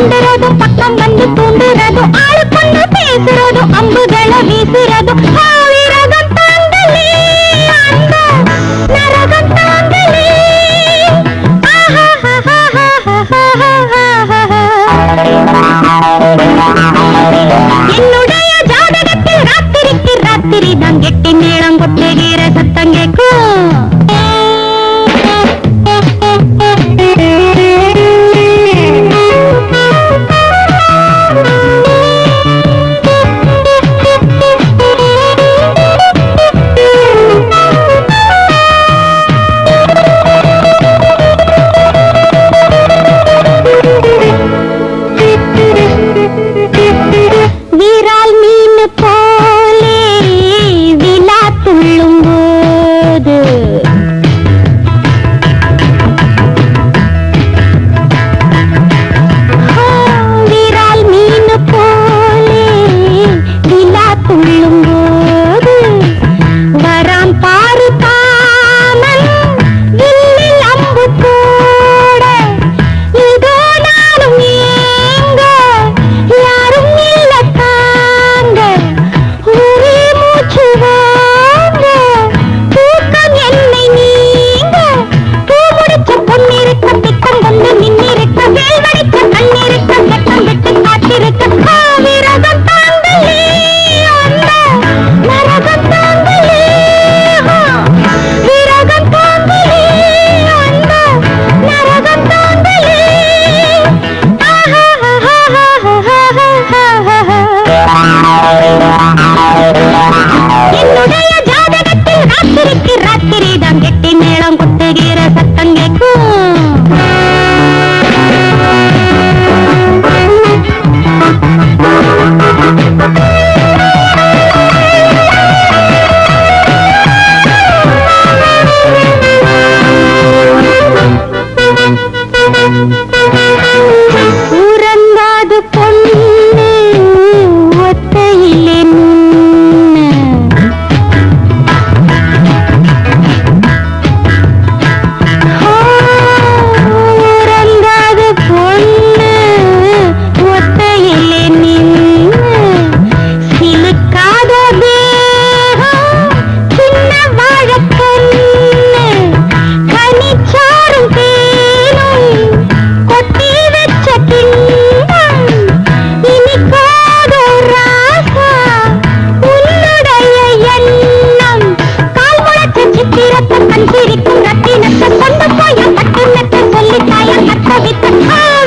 வேண்டுறதும் பக்கம் வந்து தூண்டுறதும் ஆளு கொண்டு பேசுறதும் அம்புகளை வீசுறதும் வீரகம் தாங்களே அந்த நரகம் தாங்களே. என்னுடைய ஜாதகத்தில் ராத்திரிக்கு ராத்திரி தான் கெட்டி மேளம் கொட்டுகிற சத்தம் கேட்கும். வீரால் மீன் போலே விழா துள்ளும் போது வீரால் மீன் போலே விழா துள்ளும் போது வரான் பாரு தாமன் வில்லில் அம்பு கூட இதோ நானும் ஏங்க யாரும் இல்ல தாங்க ஒரே மூச்சு வாங்க தூக்கம் என்னை நீங்க பூ முடிச்ச பொன்னிருக்க பித்தம் வந்து நின்னிருக்க வேல் வடிச்ச கண்ணிருக்க கட்டம் விட்டு காத்திருக்க விரதம் தாங்களே அந்த நரகம் தாங்களே விரதம் தாங்களே அந்த நரகம் தாங்களே. என்னுடைய ஜாதகத்தில் ராத்திரிக்கு ராத்திரி தான் கெட்டி மேளம் கொட்டுகிற சத்தம் கேட்கும். உறங்காது பொண்ணு ஒத்தையிலே நின்னு உறங்காது பொண்ணு ஒத்தையிலே நின்னு சிலுக்காத தேகம் சின்ன வாழக்கண்ணு கனிச்சாரும் தேனும் கொட்டி வச்ச கிண்ணம் இனிக்காத ராசா உன்னுடைய எண்ணம் கால் முளைச்ச சித்திரத்தை கண் சிரிக்கும் ரத்தினத்தை கொண்டு போய் கட்டுனத்தை சொல்லி தாயம் கட்டவித்த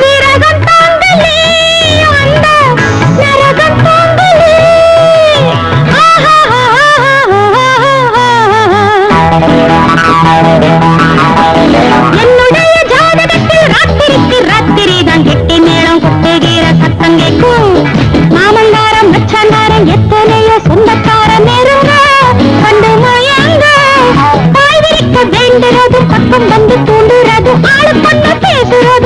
விரகம் தாங்களே அந்த நரகம் தாங்களே. என்னுடைய ஜாதகத்தில் ராத்திரிக்கு ராத்திரி தான் கெட்டி மேளம் கொட்டுகிற சத்தம் கேட்கும். மாமந்தாரம் மச்சாந்தாரம் எத்தனையோ சொந்தக்காரம் நெருங்க கண்டு மயங்க தாய் விரிக்க வேண்டுறதும் பக்கம் வந்து தூண்டுறதும் ஆளு கொண்டு பேசுறதும்